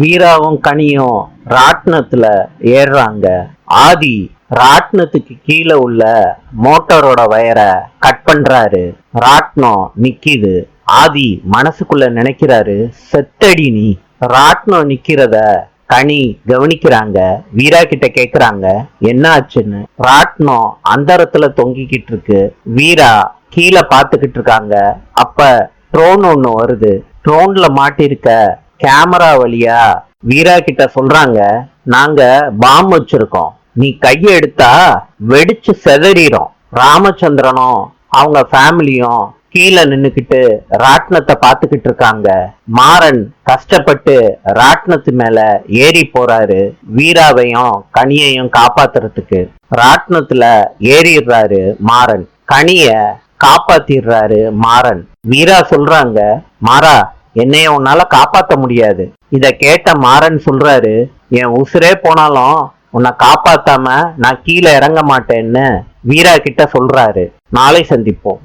வீராவும் கனியும் ராட்னத்துல ஏறுறாங்க. ஆதி ராட்னத்துக்கு கீழே உள்ள மோட்டாரோட வயரை கட் பண்றாரு. ராட்னம் நிக்கிது. ஆதி மனசுக்குள்ள நினைக்கிறாரு, செத்தடி நீ. ராட்னம் நிக்கிறத கனி கவனிக்கிறாங்க. வீரா கிட்ட கேக்குறாங்க என்ன ஆச்சுன்னு. ராட்னம் அந்தரத்துல தொங்கிக்கிட்டு இருக்கு. வீரா கீழே பாத்துக்கிட்டு இருக்காங்க. அப்ப ட்ரோன் ஒண்ணு வருது. ட்ரோன்ல மாட்டிருக்க கேமரா வழியா வீரா கிட்ட சொல்றாங்க, நாங்க பாம் வச்சிருக்கோம், நீ கைய எடுத்தா வெடிச்சு செதறிடும். ராமச்சந்திரனும் அவங்க ஃபேமிலியும் கீழே நின்னுக்கிட்டு ராட்னத்தை பாத்துக்கிட்டு இருக்காங்க. மாறன் கஷ்டப்பட்டு ராட்னத்து மேல ஏறி போறாரு, வீராவையும் கனியையும் காப்பாத்துறதுக்கு. ராட்னத்துல ஏறிடுறாரு மாறன். கனிய காப்பாத்திடுறாரு மாறன். வீரா சொல்றாங்க, மாறா என்னைய உன்னால காப்பாத்த முடியாது. இத கேட்ட மாறன் சொல்றாரு, என் உசுரே போனாலும் உன்னை காப்பாத்தாம நான் கீழே இறங்க மாட்டேன்னு வீரா கிட்ட சொல்றாரு. நாளை சந்திப்போம்.